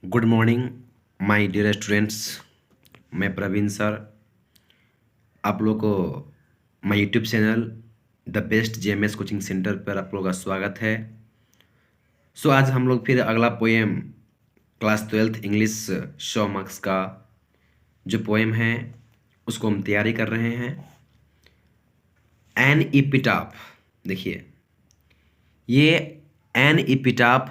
Good morning my dear students. मैं Praveen sir आप लोग को my YouTube channel the best JMS coaching centre पर आप लोगों का स्वागत है। आज हम लोग फिर अगला poem class 12th English 100 marks का जो पोएम है उसको हम तैयारी कर रहे हैं। एन इपिटाफ, देखिए ये एन इपिटाफ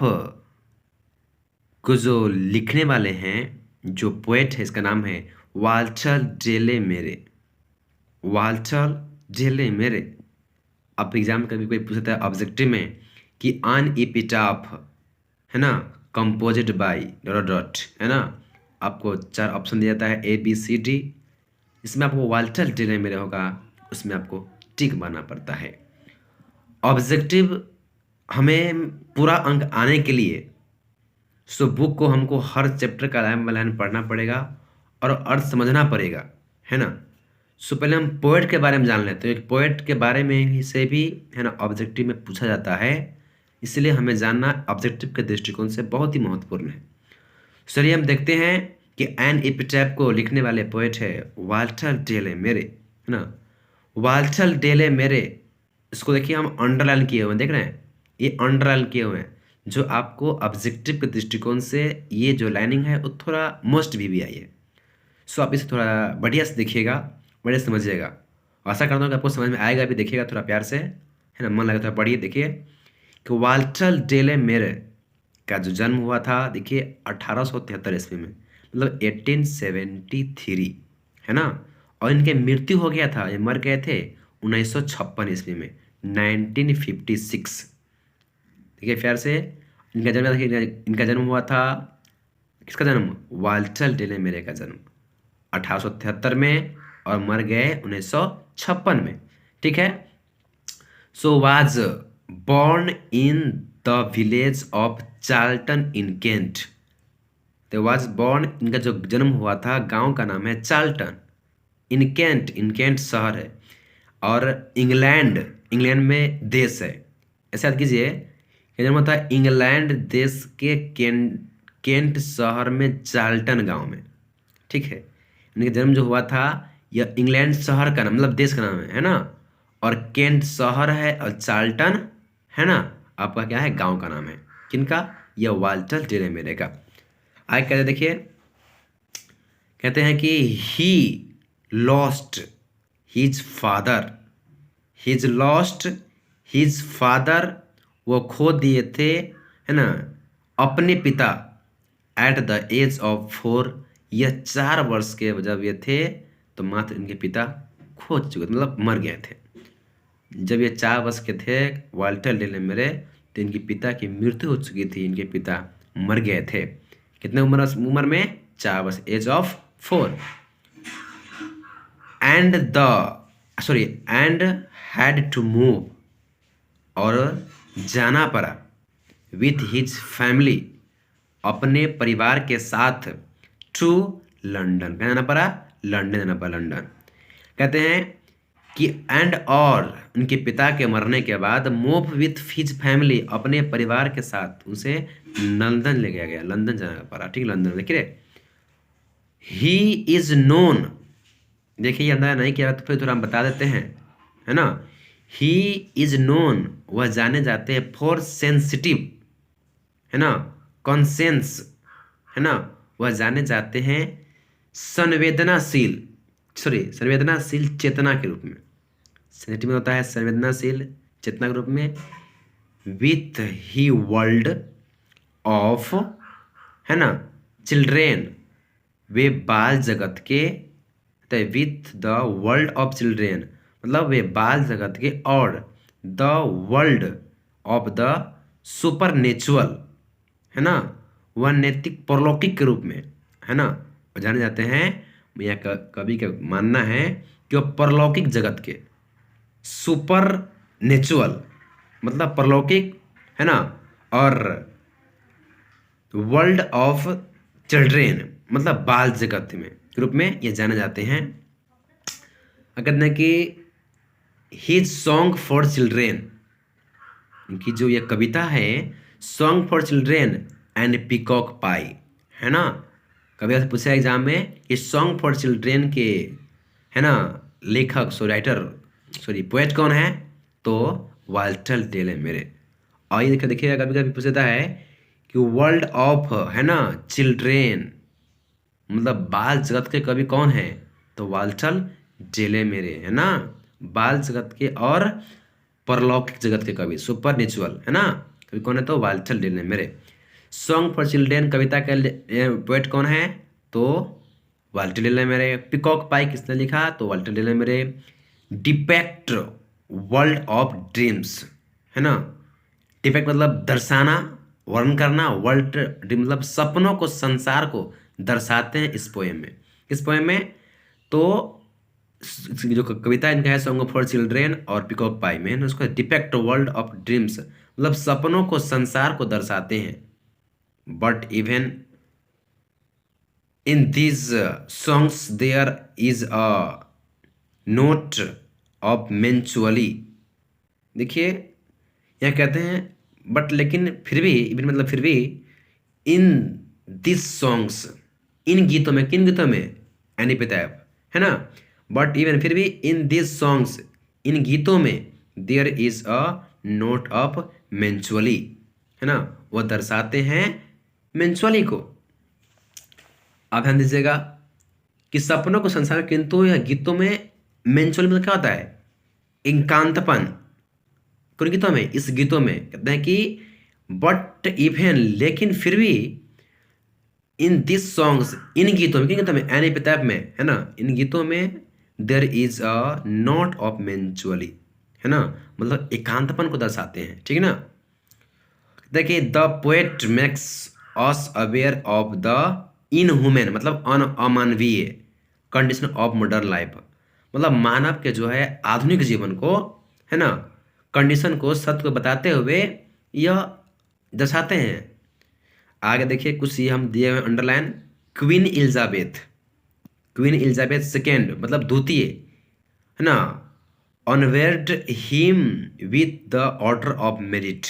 को जो लिखने वाले हैं, जो पोएट है, इसका नाम है वाल्टर डेले मेरे। वाल्टर डेले मेरे। अब एग्जाम कभी कोई पूछता है ऑब्जेक्टिव में कि अन एपिटाफ है ना, कंपोजिट बाय डॉट डॉट, है ना, आपको 4 ऑप्शन दिया जाता है ए बी सी डी। इसमें आपको वाल्टर डेले मेरे होगा, उसमें आपको टिक मारना पड़ता है। ऑब्जेक्टिव हमें पूरा अंक आने के लिए बुक को हमको हर चैप्टर का लाइन बाय लाइन पढ़ना पड़ेगा और अर्थ समझना पड़ेगा, है ना। पहले हम पोएट के बारे में जान लेते हैं। एक पोएट के बारे में ही से भी, है ना, ऑब्जेक्टिव में पूछा जाता है, इसलिए हमें जानना ऑब्जेक्टिव के दृष्टिकोण से बहुत ही महत्वपूर्ण है। चलिए हम देखते हैं कि एन एपिटैफ को लिखने वाले पोएट है वाल्टर डेले मेरे, है ना। वाल्टर डेले मेरे, इसको देखिए हम अंडरलाइन किए हुए हैं, देख रहे हैं, ये अंडरलाइन किए हुए हैं, जो आपको ऑब्जेक्टिव के दृष्टिकोण से ये जो लाइनिंग है वो थोड़ा मोस्ट भी आई है। आप इसे थोड़ा बढ़िया से देखिएगा, बढ़िया से समझिएगा। आशा करता हूँ कि आपको समझ में आएगा भी। देखिएगा थोड़ा प्यार से, है ना, मन लगा थोड़ा पढ़िए। देखिए कि वाल्टर डेले मेरे का जो जन्म हुआ था, देखिए 1873 ईस्वी में, मतलब 1873, है ना। और इनके मृत्यु हो गया था, ये मर गए थे 1956 ईस्वी में, 1956। देखिए प्यार से, इनका जन्म, देखिए इनका जन्म हुआ था, किसका जन्म, वाल्टर डेले मेरे का जन्म 1873 में और मर गए 1956 में, ठीक है। Was born in the village of Charlton in Kent. तो वाज बॉर्न, इनका जो जन्म हुआ था, गांव का नाम है चार्ल्टन, इन केंट, इन केंट शहर है, और इंग्लैंड, इंग्लैंड में देश है। ऐसा याद कीजिए कि जन्म होता है इंग्लैंड देश के केंट शहर में, चार्ल्टन गांव में, ठीक है। इनका जन्म जो हुआ था, यह इंग्लैंड शहर का नाम, मतलब देश का नाम है ना, और केंट शहर है, और चार्ल्टन, है ना, आपका क्या है, गांव का नाम है। किनका, यह वाल्टर डेले मेरे का। आगे कहते, देखिए कहते हैं कि he lost his father, his lost his father, वो खो दिए थे, है ना, अपने पिता, एट द एज ऑफ 4, यह 4 वर्ष के जब ये थे तो मात्र इनके पिता खो चुके थे, मतलब मर गए थे। जब ये 4 वर्ष के थे वाल्टर डेले मेरे, तो इनके पिता की मृत्यु हो चुकी थी, इनके पिता मर गए थे। कितने उम्र में, 4 वर्ष, age of 4। And had to move, और जाना पड़ा, विथ हिज फैमिली, अपने परिवार के साथ, टू लंदन, कहाँ जाना पड़ा, लंदन जाना पड़ा, लंदन। कहते हैं कि एंड, और उनके पिता के मरने के बाद, मूव विथ हिज फैमिली, अपने परिवार के साथ उसे लंदन ले गया गया, लंदन जाना पड़ा, ठीक, लंदन। देखिए ही इज नोन, देखिए ये अंदाजा नहीं किया तो फिर थोड़ा हम बता देते हैं, है ना। ही इज नोन, वह जाने जाते हैं, फॉर सेंसिटिव, है ना, कॉन्सेंस, है ना, वह जाने जाते हैं संवेदनाशील, संवेदनाशील चेतना के रूप में। सेंसिटिव में होता है संवेदनाशील चेतना के रूप में, विथ ही वर्ल्ड ऑफ, है ना, चिल्ड्रेन, वे बाल जगत के, with the world of children, मतलब वे बाल जगत के, और the world of the super natural, है ना, वह नैतिक परलौकिक के रूप में, है ना, जाने जाते हैं। यहाँ कवि का मानना है कि वह परलौकिक जगत के, सुपर नेचुरल मतलब परलौकिक, है ना, और वर्ल्ड ऑफ चिल्ड्रेन मतलब बाल जगत में के रूप में ये जाने जाते हैं। कहते हैं कि हिज सॉन्ग फॉर चिल्ड्रेन, इनकी जो ये कविता है, song for children and peacock pie, है ना। कभी ऐसे पूछा एग्जाम में कि सॉन्ग फॉर चिल्ड्रेन के, है ना, लेखक पोएट कौन है, तो वाल्टर टेले मेरे। और ये देखिएगा कभी कभी पूछता है कि वर्ल्ड ऑफ, है ना, चिल्ड्रेन, मतलब बाल जगत के कवि कौन है, तो वाल्टर टेले मेरे, है ना। बाल जगत के और परलौकिक जगत के कवि, सुपर नेचुरल, है ना, कवि कौन है, तो वाल्टर टेले मेरे। सॉन्ग फॉर चिल्ड्रेन कविता के पोएट कौन है, तो वाल्टर टेले मेरे। पिकॉक पाई किसने लिखा, तो वाल्टर टेले मेरे। डिपेक्ट वर्ल्ड ऑफ ड्रीम्स, है ना, डिपेक्ट मतलब दर्शाना, वर्णन करना, वर्ल्ड मतलब सपनों को, संसार को दर्शाते हैं इस पोएम में। इस पोएम में तो जो कविता इनका है सॉन्ग फॉर चिल्ड्रेन और पिकॉक पाई में, उसको डिपेक्ट वर्ल्ड ऑफ ड्रीम्स मतलब सपनों को, संसार को दर्शाते हैं। But even in these songs there is a note of melancholy। देखिए यह कहते हैं बट लेकिन फिर भी, इवन मतलब फिर भी, इन दिस सॉन्ग्स, इन गीतों में, किन गीतों में, एनिपिटैफ, है ना। बट इवन फिर भी इन दिस सॉन्ग्स, इन गीतों में, there is a note of मेंचुअली, है ना, वो दर्शाते हैं मेंचुअली को। आप ध्यान दीजिएगा कि सपनों को संसार, किंतु यह गीतों में मेंचुअली मतलब क्या होता है, एकांतपन। कुछ गीतों में, इस गीतों में कहते हैं कि बट इवन लेकिन फिर भी, इन दिस सॉन्ग्स, इन गीतों में, किन गीतों में, एन एपिटैफ में, है ना, इन गीतों में there is a note of मेंचुअली, है ना, मतलब एकांतपन को दर्शाते हैं, ठीक है ना। देखिए the poet makes us aware of the inhuman मतलब अमानवीय कंडीशन ऑफ मॉडर्न लाइफ, मतलब मानव के जो है आधुनिक जीवन को, है ना, कंडीशन को, सत्य को बताते हुए यह दर्शाते हैं। आगे देखिए कुछ ये हम दिए हुए underline. Queen Elizabeth, queen Elizabeth second मतलब द्वितीय, है ना, onward him with the order of merit,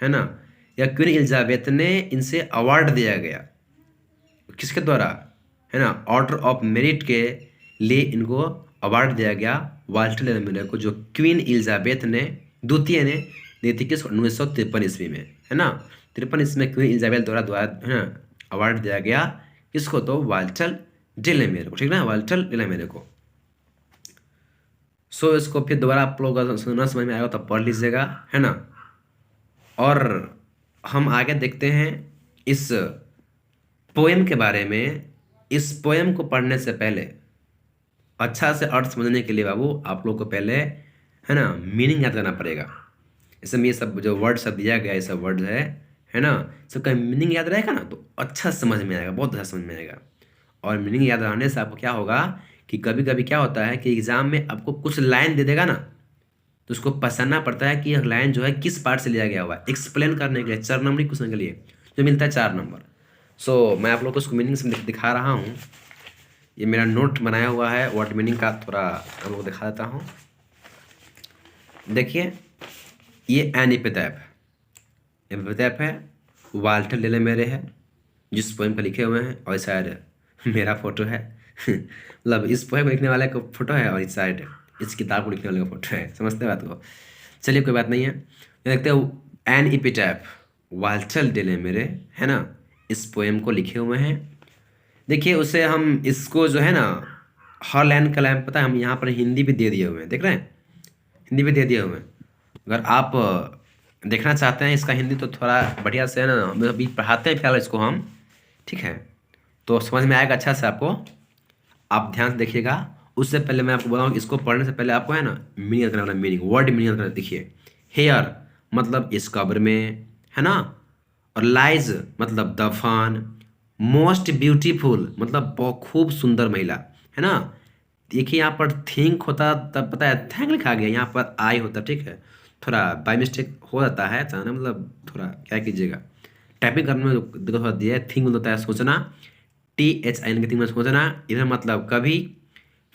है ना, या क्वीन एलिजाबेथ ने इनसे अवार्ड दिया गया, किसके द्वारा, है ना, ऑर्डर ऑफ मेरिट के लिए इनको अवार्ड दिया गया वाल्टर लेमेरे को, जो क्वीन एलिजाबेथ ने द्वितीय ने दी थी किस 1953 ईस्वी में, है ना। 53 ईस्वी में क्वीन एलिजाबेथ द्वारा, है ना, अवार्ड दिया गया किसको, तो वाल्टर डेलेमेरे को, ठीक ना, वाल्टर डेलेमेरे को। सो इसको फिर दोबारा आप लोग सुनना समझ में आएगा तो पढ़ लीजिएगा, है ना। और हम आगे देखते हैं इस पोएम के बारे में। इस पोएम को पढ़ने से पहले, अच्छा से अर्थ समझने के लिए बाबू आप लोग को पहले, है ना, मीनिंग याद करना पड़ेगा। इसमें ये सब जो वर्ड सब दिया गया, ये सब वर्ड है ना, सबका मीनिंग याद रहेगा ना तो अच्छा समझ में आएगा, बहुत अच्छा समझ में आएगा। और मीनिंग याद रहने से आपको क्या होगा कि कभी कभी क्या होता है कि एग्जाम में आपको कुछ लाइन दे देगा ना, तो उसको पहचानना पड़ता है कि यह लाइन जो है किस पार्ट से लिया गया हुआ है, एक्सप्लेन करने के लिए, 4 नंबर क्वेश्चन के लिए जो मिलता है 4 नंबर। सो मैं आप लोग को उसको मीनिंग से दिखा रहा हूँ। ये मेरा नोट बनाया हुआ है वर्ड मीनिंग का, थोड़ा आप लोग को दिखा देता हूँ। देखिए ये एन एपिटैफ है, वाल्टर डेलेमेरे है जिस पोएम पर लिखे हुए हैं, और शायद मेरा फोटो है मतलब इस पोएम को लिखने वाले का फोटो है और इस साइड इस किताब को लिखने वाले का फोटो है। समझते हैं बात को, चलिए कोई बात नहीं है। देखते हैं एन एपिटैफ वाल्टर डेलेमेरे, है ना, इस पोएम को लिखे हुए हैं। देखिए उसे हम इसको जो है ना, हर लाइन का लाइन पता है, हम यहाँ पर हिंदी भी दे दिए हुए हैं, देख रहे हैं, हिंदी भी दे दिए हुए हैं। अगर आप देखना चाहते हैं इसका हिंदी तो थोड़ा बढ़िया से, है ना, अभी पढ़ाते हैं फिलहाल इसको हम, ठीक है, तो समझ में आएगा अच्छा से आपको। आप ध्यान से देखिएगा। उससे पहले मैं आपको बताऊँ, इसको पढ़ने से पहले आपको, है ना, मीनिंग करना, मीनिंग वर्ड मीनिंग करना। देखिए हेयर मतलब इस कब्र में, है ना, और लाइज मतलब दफन, मोस्ट ब्यूटीफुल मतलब बहुत खूब सुंदर महिला, है ना। देखिए यहाँ पर थिंक होता तब पता है थैंक लिखा गया, यहाँ पर आई होता, ठीक है, थोड़ा बाई मिस्टेक हो जाता है चाहना, मतलब थोड़ा क्या कीजिएगा, टाइपिंग करने में दिक्कत होती है। थिंक होता है सोचना, THIN के थिंक में सोचना, इधर मतलब कभी,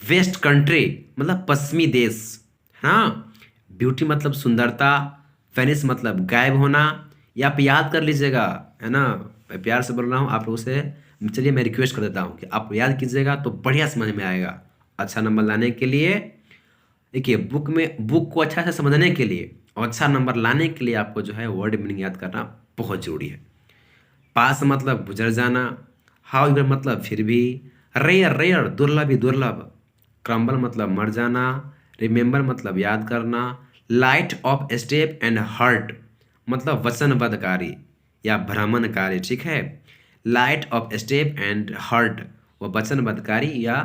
वेस्ट कंट्री मतलब पश्चिमी देश, हाँ, ब्यूटी मतलब सुंदरता, वेनिस मतलब गायब होना, ये आप याद कर लीजिएगा, है ना। मैं प्यार से बोल रहा हूँ आप लोगों से। चलिए मैं रिक्वेस्ट कर देता हूँ कि आप याद कीजिएगा तो बढ़िया समझ में आएगा। अच्छा नंबर लाने के लिए देखिए, बुक को अच्छा से समझने के लिए और अच्छा नंबर लाने के लिए आपको जो है वर्ड मीनिंग याद करना बहुत जरूरी है। पास मतलब गुजर जाना, हाउ मतलब फिर भी, रेयर रेयर दुर्लभ ही दुर्लभ, क्रम्बल मतलब मर जाना, रिमेंबर मतलब याद करना, light of step and heart मतलब वचनबद्धकारी या भ्रमणकारी, ठीक है। Light of step and heart वो वचनबद्धकारी या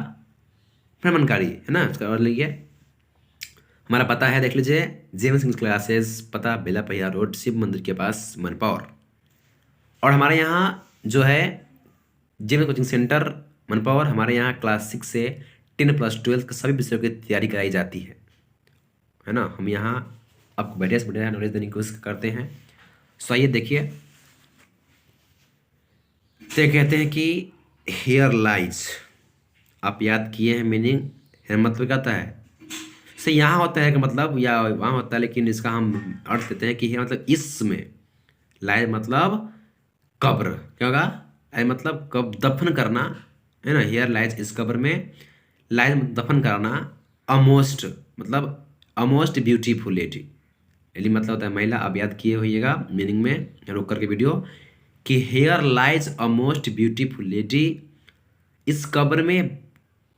भ्रमणकारी, है ना। उसका और लिखिए, हमारा पता है देख लीजिए, जेम्स इंग्लिश क्लासेस, पता बेला पहिया रोड, शिव मंदिर के पास, मनपौर। और हमारे यहाँ जो है जेम्स कोचिंग सेंटर मनपौर, हमारे यहाँ क्लास 6 से 10+12 के सभी विषयों की तैयारी कराई जाती है ना। हम यहाँ आपको बढ़िया से बढ़िया नॉलेज देने की कोशिश करते हैं। सो आइए देखिए, तो ये कहते हैं कि हेयर लाइज, आप याद किए हैं मीनिंग। हेयर मतलब क्या होता है, से यहाँ होता है कि मतलब या वहाँ होता है, लेकिन इसका हम अर्थ देते हैं कि हेयर मतलब इसमें, लाइज मतलब कब्र, क्या होगा, आई मतलब कब दफन करना, है ना। हेयर लाइज इस कब्र में, लाइज दफन करना, अमोस्ट मतलब अमोस्ट ब्यूटीफुल लेडी, लेडी मतलब होता है महिला। आप याद किए होइएगा मीनिंग में, रोक करके वीडियो, कि here lies a most beautiful lady, इस कब्र में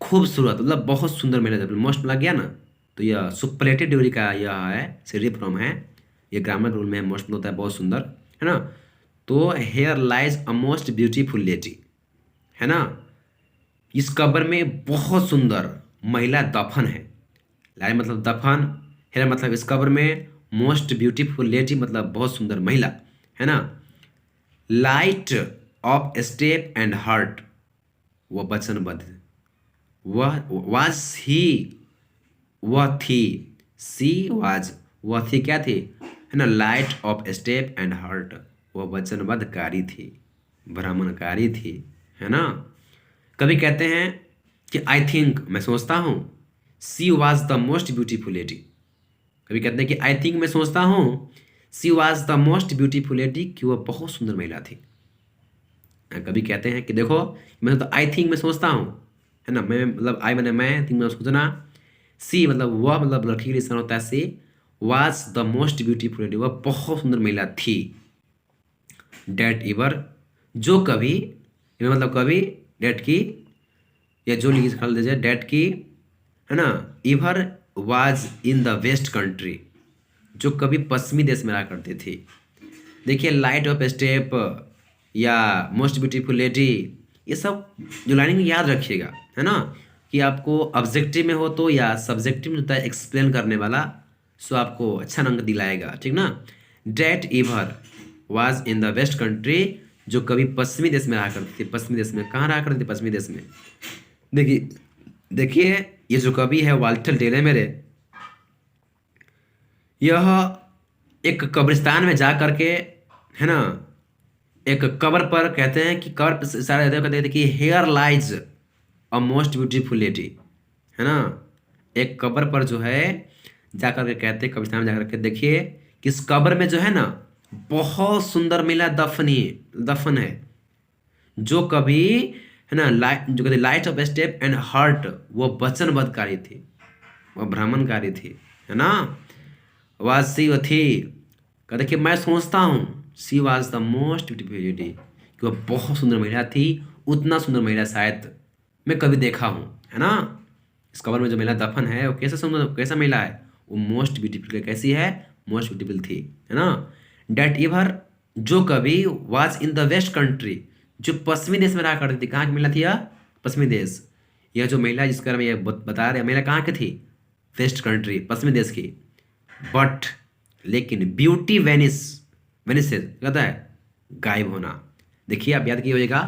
खूबसूरत मतलब बहुत सुंदर महिला। जब मोस्ट लग गया ना तो यह सुपरलेटिव डिग्री का यह है, सीढ़ी फॉर्म है, ये ग्रामर रूल में मोस्ट होता है बहुत सुंदर, है ना। तो here lies a most beautiful lady, है ना, इस कब्र में बहुत सुंदर महिला दफन है। लाइज मतलब दफन, हेयर मतलब इस कब्र में, मोस्ट ब्यूटीफुल लेडी मतलब बहुत सुंदर महिला, है ना। Light of step and heart वो वचनबद्ध, वह वाज ही, वह थी, सी वाज वह थी, क्या थी, है ना। Light of step and heart वह वचनबद्धकारी थी, भ्रमणकारी थी, है ना। कभी कहते हैं कि आई थिंक मैं सोचता हूँ, सी was the most beautiful lady. कभी कहते हैं कि आई थिंक मैं सोचता हूँ, सी was the most beautiful lady, कि वह बहुत सुंदर महिला थी। कभी कहते हैं कि देखो, मैं तो आई थिंक मैं सोचता हूँ, है ना, मैं मतलब आई मैंने मैं, थिंक मतलब सोचना, सी मतलब वह मतलब लड़की के लिए होता है she, was the most beautiful lady वह बहुत सुंदर महिला थी, डेट इवर जो कभी, मतलब कभी, डेट की या जो लिख दीजिए डेट की, है ना। Ever was in the west country जो कभी पश्चिमी देश में रहा करती थी। देखिए लाइट ऑफ स्टेप या मोस्ट ब्यूटीफुल लेडी, ये सब जो लाइनिंग याद रखिएगा, है ना, कि आपको ऑब्जेक्टिव में हो तो या सब्जेक्टिव में होता है एक्सप्लेन करने वाला, सो आपको अच्छा अंक दिलाएगा, ठीक ना। That ever was in the west country जो कभी पश्चिमी देश में रहा करती थी। पश्चिमी देश में कहाँ रहा करती थी, पश्चिमी देश में। देखिए देखिए ये जो कवि है वाल्टर डेल है मेरे, यह एक कब्रिस्तान में जा करके, है ना, एक कब्र पर कहते हैं कि कब्र पर सारे कहते थे कि here lies a most beautiful lady, है ना। एक कब्र पर जो है जाकर के कहते हैं, कब्रिस्तान में जाकर के देखिए कि इस कब्र में जो है ना बहुत सुंदर महिला दफन है, जो कभी, है ना, लाइट जो कहते light of step and heart वो वचनबद्धकारी थी, वह भ्रमणकारी थी, है ना। वाज सी वो थी, कहते कि मैं सोचता हूँ, सी was the most beautiful lady, कि वह बहुत सुंदर महिला थी, उतना सुंदर महिला शायद मैं कभी देखा हूँ, है ना। इस कबर में जो महिला दफन है वो कैसा सुंदर, कैसा महिला है, वो मोस्ट ब्यूटीफुल, कैसी है, मोस्ट ब्यूटीफुल थी, है ना। डेट इवर जो कभी was in the west country जो पश्चिमी देश में रहा करती थी। कहाँ की महिला थी यह, पश्चिमी देश। यह जो महिला जिसका मैं ये बता रहे महिला कहाँ की थी, वेस्ट कंट्री, पश्चिमी देश की। बट लेकिन ब्यूटी वेनिस, वेनिस से कहता है गायब होना। देखिए आप याद किए होइएगा,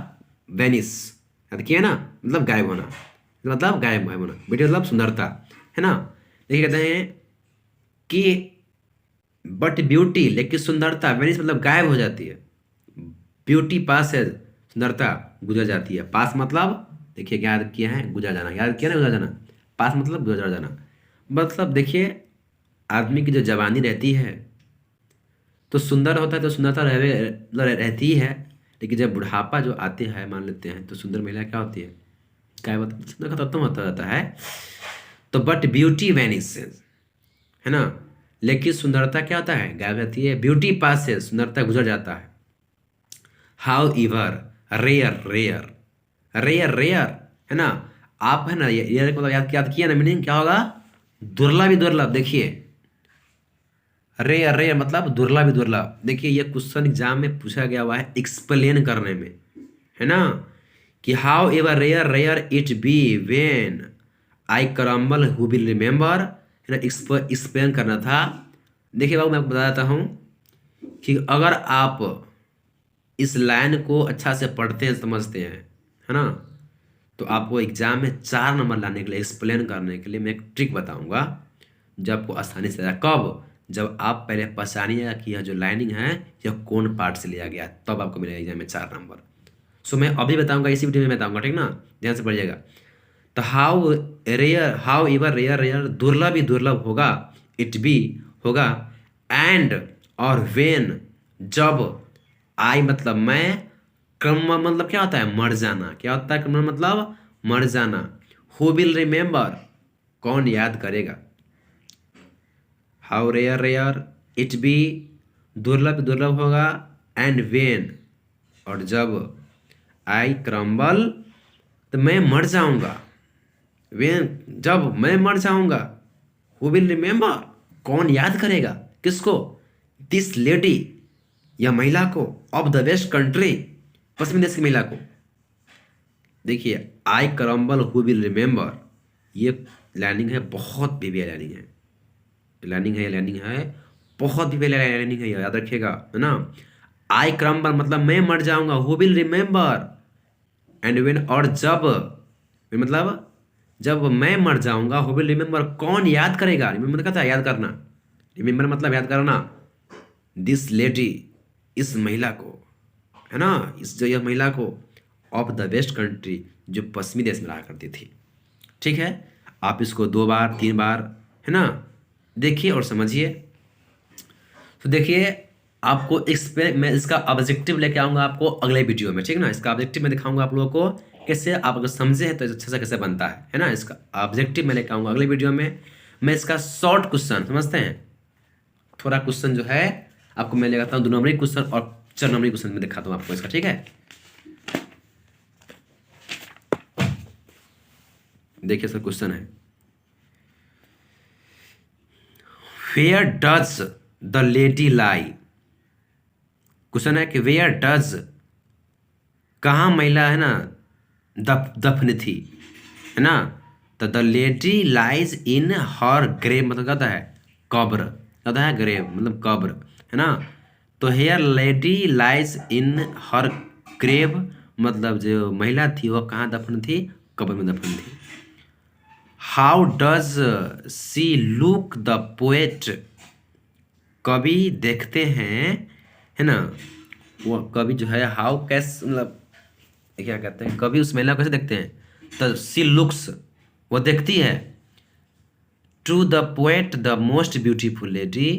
वेनिस याद किए ना, मतलब गायब होना, मतलब गायब गायब होना, ब्यूटी मतलब सुंदरता, है ना। देखिए कहते हैं कि बट ब्यूटी लेकिन सुंदरता, वेनिस मतलब गायब हो जाती है, ब्यूटी पास है, सुंदरता गुजर जाती है। पास मतलब देखिए क्या याद किया है, गुजर जाना, याद किया ना, गुजर जाना। पास मतलब गुजर जाना, मतलब देखिए आदमी की जो जवानी रहती है तो सुंदर होता है तो सुंदरता रहती ही है, लेकिन जब बुढ़ापा जो आते हैं मान लेते हैं तो सुंदर महिला क्या होती है, क्या होता है, सुंदर का तत्व होता रहता है। तो बट ब्यूटी वैनिसेस, है ना, लेकिन सुंदरता क्या होता है, गायब रहती है। ब्यूटी पास से सुंदरता गुजर जाता है। However rare rare rare rare, है ना, आप है ना ये मतलब याद किया ना, मीनिंग क्या होगा, दुर्लभ ही दुर्लभ। देखिए रेयर रेयर मतलब दुर्लभ ही दुर्लभ। देखिए ये क्वेश्चन एग्जाम में पूछा गया हुआ है एक्सप्लेन करने में, है ना, कि however rare rare it be when I crumble who will remember, है ना, एक्सप्लेन करना था। देखिए बाबू मैं आपको बता देता हूँ कि अगर आप इस लाइन को अच्छा से पढ़ते हैं समझते हैं, है ना, तो आपको एग्जाम में 4 नंबर लाने के लिए, एक्सप्लेन करने के लिए मैं एक ट्रिक बताऊंगा जो आपको आसानी से आएगा। कब, जब आप पहले पहचानिएगा कि यह जो लाइनिंग है यह कौन पार्ट से लिया गया, तब आपको मिलेगा एग्जाम में 4 नंबर। सो मैं अभी बताऊंगा, इसी वीडियो में बताऊंगा, ठीक ना, ध्यान से पढ़िएगा। तो how rare, however rare rare, दुर्लभ ही दुर्लभ होगा, इट बी होगा, एंड और वेन जब, आई मतलब मैं, क्रम मतलब क्या होता है, मर जाना, क्या होता है क्रम मतलब मर जाना, हु विल रिमेंबर कौन याद करेगा, how rare rare it be दुर्लभ दुर्लभ होगा, एंड वेन और जब, आई क्रम्बल तो मैं मर जाऊंगा, वेन जब मैं मर जाऊंगा, हु विल रिमेंबर कौन याद करेगा, किसको, दिस लेडी या महिला को, ऑफ द वेस्ट कंट्री पश्चिमी देश की महिला को। देखिए आई क्रम्बल हु विल रिमेंबर, ये लाइनिंग है, बहुत बेबी लाइनिंग है, लाइनिंग है बहुत बेबी लाइनिंग है, याद रखिएगा, है ना। आई क्रम्बल मतलब मैं मर जाऊंगा, who will remember, and when और जब, मतलब जब मैं मर जाऊंगा, हु विल रिमेंबर कौन याद करेगा, रिमेंबर कहता है याद करना, रिमेंबर मतलब याद करना, दिस लेडी इस महिला को, है ना, इस जो यह महिला को, ऑफ द वेस्ट कंट्री जो पश्चिमी देश में रहा करती थी। ठीक है, आप इसको 2 बार 3 बार, है ना, देखिए और समझिए। तो देखिए आपको मैं इसका ऑब्जेक्टिव लेके आऊँगा आपको अगले वीडियो में, ठीक है ना। इसका ऑब्जेक्टिव मैं दिखाऊंगा आप लोगों को कैसे, आप अगर समझे हैं तो अच्छा से कैसे बनता है ना। इसका ऑब्जेक्टिव मैं लेके आऊँगा अगले वीडियो में। मैं इसका शॉर्ट क्वेश्चन समझते हैं, थोड़ा क्वेश्चन जो है आपको मैं लगाता हूँ 2 नंबरी क्वेश्चन और 4 नंबरी क्वेश्चन में दिखाता हूँ आपको इसका, ठीक है। देखिए सर क्वेश्चन है, where does the lady lie, question है कि वेयर डज, कहाँ महिला है ना दफन थी, है ना। तो the lady lies in her grave मतलब कहता है कब्र, कहता है ग्रेव मतलब कब्र, है ना। तो here lady lies in her grave मतलब जो महिला थी वह कहाँ दफन थी, कब्र में दफन थी। How does see look the poet, कवि देखते हैं, है ना, वो कवि जो है, हाउ कैसे मतलब क्या कहते हैं, कवि उस महिला को कैसे देखते हैं, तो सी लुक्स वो देखती है, to the poet the most beautiful lady,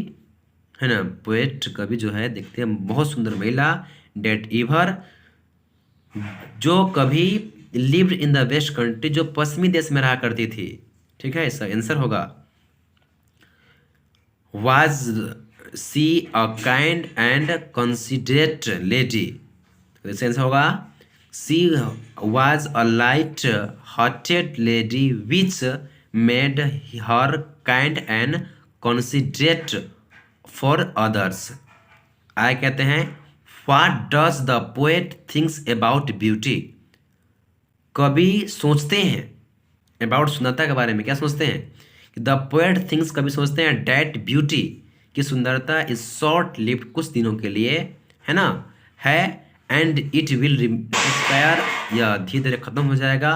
है ना, पोएट कवि जो है देखते हैं बहुत सुंदर महिला, डेट इवर जो कभी lived in the west country जो पश्चिमी देश में रहा करती थी, ठीक है। इसका आंसर होगा was she a kind and considerate lady, इसका आंसर होगा she was a light hearted lady which made her kind and considerate for others. आगे कहते हैं what does the poet thinks about beauty, कवि सोचते हैं अबाउट सुंदरता के बारे में, क्या सोचते हैं, द पोएट थिंक्स कवि सोचते हैं डैट ब्यूटी की सुंदरता इज शॉर्ट लिव्ड कुछ दिनों के लिए, है ना, है, एंड इट विल एक्सपायर या धीरे धीरे खत्म हो जाएगा,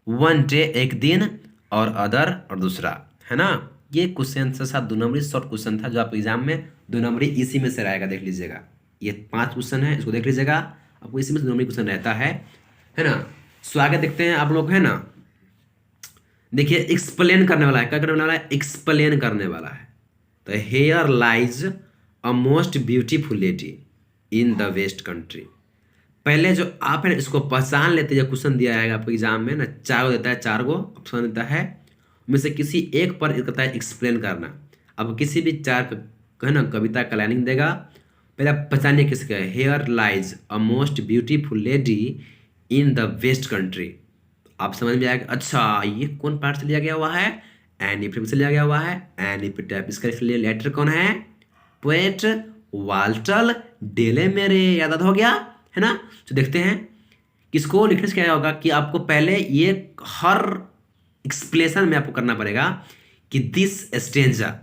वन डे एक दिन, और अदर और दूसरा, है ना। ये क्वेश्चन से साथ 2 नंबरी शॉर्ट क्वेश्चन था जो आप एग्जाम में 2 नंबरी इसी में से रहेगा, देख लीजिएगा। ये 5 क्वेश्चन है, इसको देख लीजिएगा, आपको इसी में से 2 नंबरी क्वेश्चन रहता है ना। सो आगे देखते हैं आप लोग, है ना। देखिए एक्सप्लेन करने वाला है, क्या करने वाला है, एक्सप्लेन करने वाला है। तो here lies a most beautiful lady in the west country. पहले जो आप है ना इसको पहचान लेते, जो क्वेश्चन दिया है आपको एग्जाम में ना, चार गो देता है, चार गो ऑप्शन देता है, उनमें से किसी एक पर कहता है एक्सप्लेन करना। अब किसी भी चार है ना कविता का लाइनिंग देगा, पहले आप पहचानिए किसका है। Here lies a most beautiful lady in the west country. आप समझ में आएगा, अच्छा ये कौन पार्ट से लिया गया हुआ है, एनिपिटेप से लिया गया हुआ है। एनिपिटेप इसका लेटर कौन है, पोएट वाल्टर डेलेमेरे। याद हो गया है ना। तो देखते हैं किसको लिखने से क्या होगा कि आपको पहले ये हर एक्सप्लेनेशन में आपको करना पड़ेगा कि दिस स्टेंजा,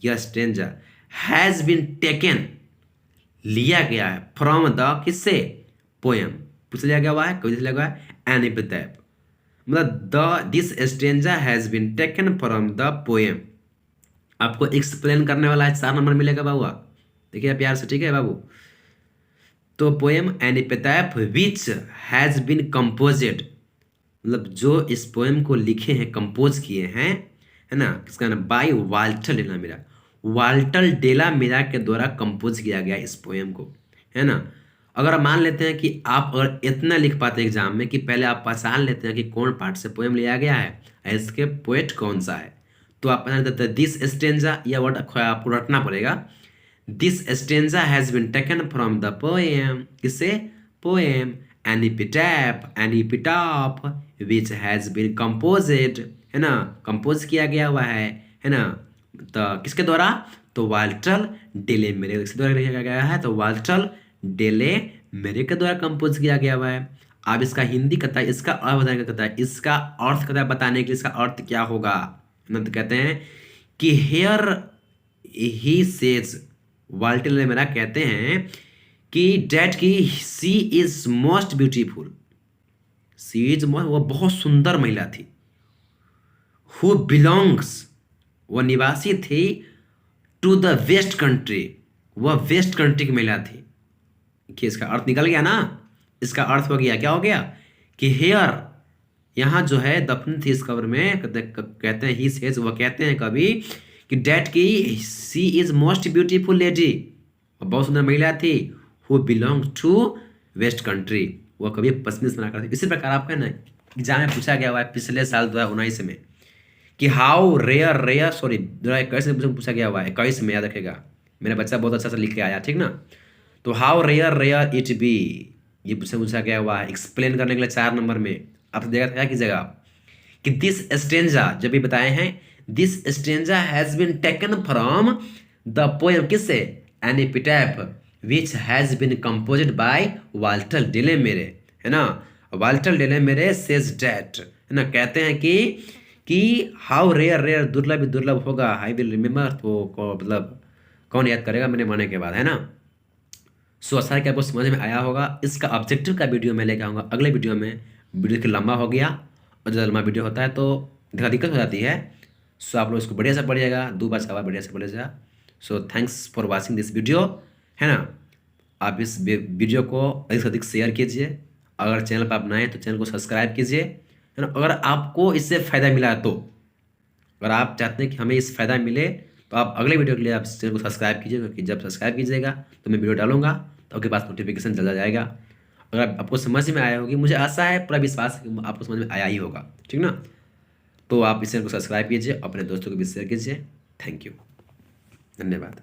यह स्टेंजा हैज बीन टेकन, लिया गया है, फ्रॉम द किससे, पोएम, पूछ लिया गया हुआ है, कविता से लिया गया है एनिपिटेप। मतलब the this stanza has been taken from the poem. आपको एक्सप्लेन करने वाला है, 4 नंबर मिलेगा बाबू। देखिए प्यार से, ठीक है बाबू। तो पोएम एनिपिटेप विच हैज बीन कंपोजेड, मतलब जो इस पोएम को लिखे हैं, कंपोज किए हैं, है ना, किसका नाम, बाय वाल्टर डेलामेरा। वाल्टर डेलामेरा के द्वारा कंपोज किया गया इस पोएम को, है ना। अगर मान लेते हैं कि आप अगर इतना लिख पाते एग्जाम में कि पहले आप पहचान लेते हैं कि कौन पार्ट से पोएम लिया गया है, इसके पोएट कौन सा है, तो आप पहचान देते हैं दिस स्टेंजा, या वर्ड आपको रटना पड़ेगा। This stanza has been taken from the poem, किससे, poem an epitaph, an epitaph which has been composed, है ना, कंपोज किया गया हुआ है ना, तो किसके द्वारा, तो वाल्टर डेलेमेरे, किसके द्वारा लिखा गया है, तो वाल्टर डेलेमेरे के द्वारा कंपोज किया गया हुआ है। अब इसका हिंदी कहता है, इसका अर्थ बताने का कहता है, इसका अर्थ कहता है बताने के लिए इसका अर्थ क्या होगा ना, तो कहते हैं कि here he says, Walter de la Mare कहते हैं कि डेट की she is most beautiful, she is most, वो बहुत सुंदर महिला थी। हु बिलोंग्स, वह निवासी थी, टू द वेस्ट कंट्री, वह वेस्ट कंट्री की महिला थी। कि इसका अर्थ निकल गया ना, इसका अर्थ हो गया, क्या हो गया कि हेयर, यहाँ जो है दफन थी इस कब्र में, कहते हैं ही सेज, वह कहते हैं कभी कि डेट की she is most beautiful lady, बहुत सुंदर महिला थी, who belong to west country, वह कभी पश्चिमी से करती। इसी प्रकार आपका ना एग्जाम में पूछा गया हुआ है पिछले साल 2019 में कि हाउ रेयर सॉरी 2021 में पूछा गया हुआ है, 21 में, याद रखेगा, मेरा बच्चा बहुत अच्छा से लिख के आया, ठीक ना। तो हाउ रेयर इट बी, ये पूछा गया हुआ है। एक्सप्लेन करने के लिए 4 नंबर में आपसे देगा, क्या कीजिएगा कि दिस स्टेंजा, जब भी बताए हैं, this stanza has been taken from the poem, किससे, एनिपिटेप which has been composed by Walter de la Mare, है ना। वाल्टर डेलेमेरे सेज डेट, है ना, कहते हैं कि हाउ रेयर दुर्लभ दुर्लभ होगा, आई विल रिमेम्बर, तो मतलब कौन याद करेगा मैंने मरने के बाद, है ना। सो आशा है कि आपको समझ में आया होगा। इसका ऑब्जेक्टिव का वीडियो मैं लेकर आऊँगा अगले वीडियो में। वीडियो की लंबा हो गया, और जब लंबा वीडियो होता है तो दिक्कत हो जाती है। सो आप लोग इसको बढ़िया से पढ़िएगा, 2 बार 4 बार बढ़िया से पढ़िएगा। So thanks for watching this video, है ना। आप इस वीडियो को अधिक से अधिक शेयर कीजिए। अगर चैनल पर आप नए हैं तो चैनल को सब्सक्राइब कीजिए, है ना। अगर आपको इससे फ़ायदा मिला तो, अगर आप चाहते हैं कि हमें इस फ़ायदा मिले, तो आप अगले वीडियो के लिए आप चैनल को सब्सक्राइब कीजिए, क्योंकि जब सब्सक्राइब कीजिएगा तो मैं वीडियो डालूंगा तो आपके पास नोटिफिकेशन चला जाएगा। अगर आपको समझ में आया होगी, मुझे आशा है, पूरा विश्वास है कि आपको समझ में आया ही होगा, ठीक ना। तो आप इस चैनल को सब्सक्राइब कीजिए, अपने दोस्तों को भी शेयर कीजिए। थैंक यू, धन्यवाद।